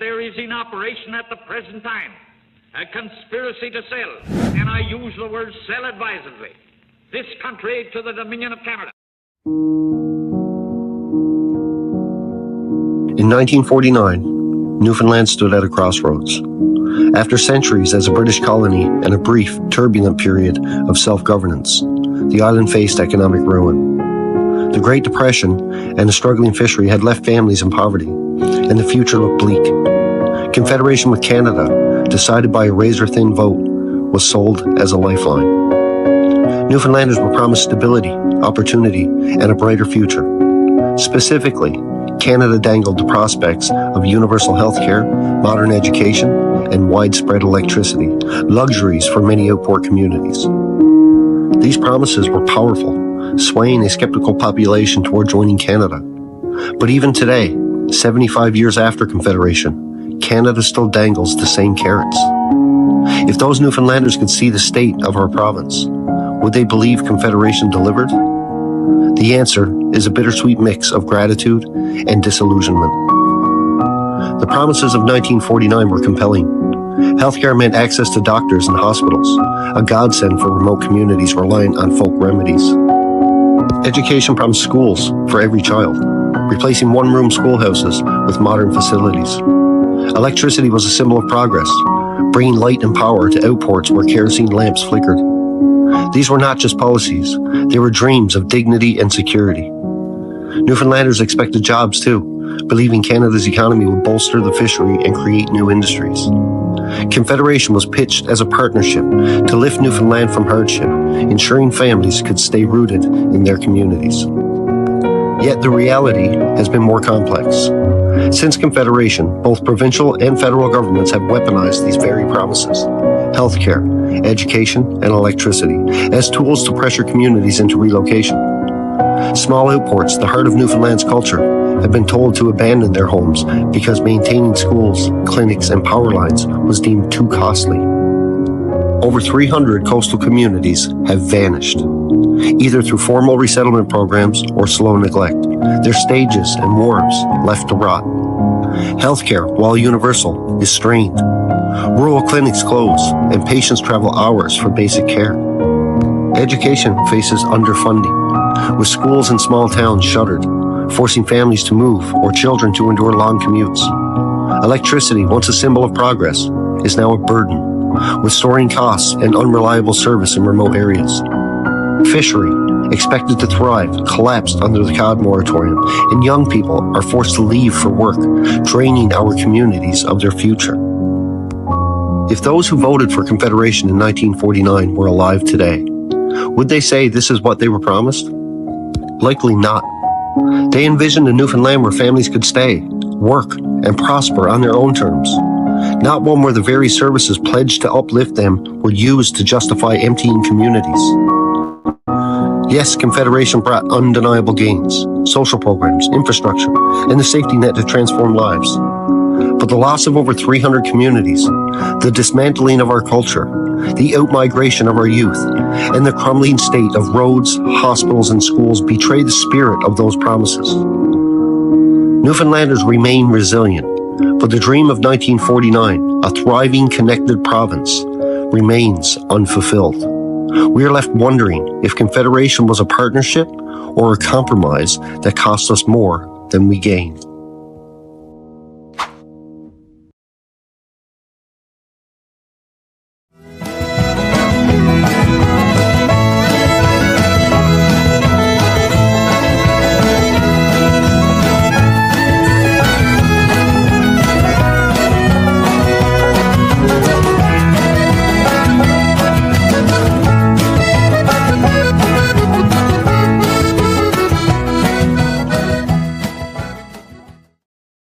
there is in operation at the present time a conspiracy to sell, and I use the word sell advisedly, this country to the Dominion of Canada. In 1949, Newfoundland stood at a crossroads. After centuries as a British colony and a brief, turbulent period of self-governance, the island faced economic ruin. The Great Depression and a struggling fishery had left families in poverty, and the future looked bleak. Confederation with Canada, decided by a razor-thin vote, was sold as a lifeline. Newfoundlanders were promised stability, opportunity, and a brighter future. Specifically, Canada dangled the prospects of universal health care, modern education, and widespread electricity, luxuries for many outport communities. These promises were powerful, swaying a skeptical population toward joining Canada. But even today, 75 years after Confederation, Canada still dangles the same carrots. If those Newfoundlanders could see the state of our province, would they believe Confederation delivered? The answer is a bittersweet mix of gratitude and disillusionment. The promises of 1949 were compelling. Healthcare meant access to doctors and hospitals, a godsend for remote communities reliant on folk remedies. Education promised schools for every child, replacing one-room schoolhouses with modern facilities. Electricity was a symbol of progress, bringing light and power to outports where kerosene lamps flickered. These were not just policies, they were dreams of dignity and security. Newfoundlanders expected jobs too, believing Canada's economy would bolster the fishery and create new industries. Confederation was pitched as a partnership to lift Newfoundland from hardship, ensuring families could stay rooted in their communities. Yet the reality has been more complex. Since Confederation, both provincial and federal governments have weaponized these very promises, healthcare, education, and electricity, as tools to pressure communities into relocation. Small outports, the heart of Newfoundland's culture, have been told to abandon their homes because maintaining schools, clinics, and power lines was deemed too costly. Over 300 coastal communities have vanished, either through formal resettlement programs or slow neglect, their stages and wharves left to rot. Healthcare, while universal, is strained. Rural clinics close, and patients travel hours for basic care. Education faces underfunding, with schools in small towns shuttered, forcing families to move or children to endure long commutes. Electricity, once a symbol of progress, is now a burden, with soaring costs and unreliable service in remote areas. Fishery, expected to thrive, collapsed under the cod moratorium, and young people are forced to leave for work, draining our communities of their future. If those who voted for Confederation in 1949 were alive today, would they say this is what they were promised? Likely not. They envisioned a Newfoundland where families could stay, work, and prosper on their own terms, not one where the very services pledged to uplift them were used to justify emptying communities. Yes, Confederation brought undeniable gains, social programs, infrastructure, and the safety net to transform lives. But the loss of over 300 communities, the dismantling of our culture, the outmigration of our youth, and the crumbling state of roads, hospitals, and schools betray the spirit of those promises. Newfoundlanders remain resilient, but the dream of 1949, a thriving, connected province, remains unfulfilled. We are left wondering if Confederation was a partnership or a compromise that cost us more than we gained.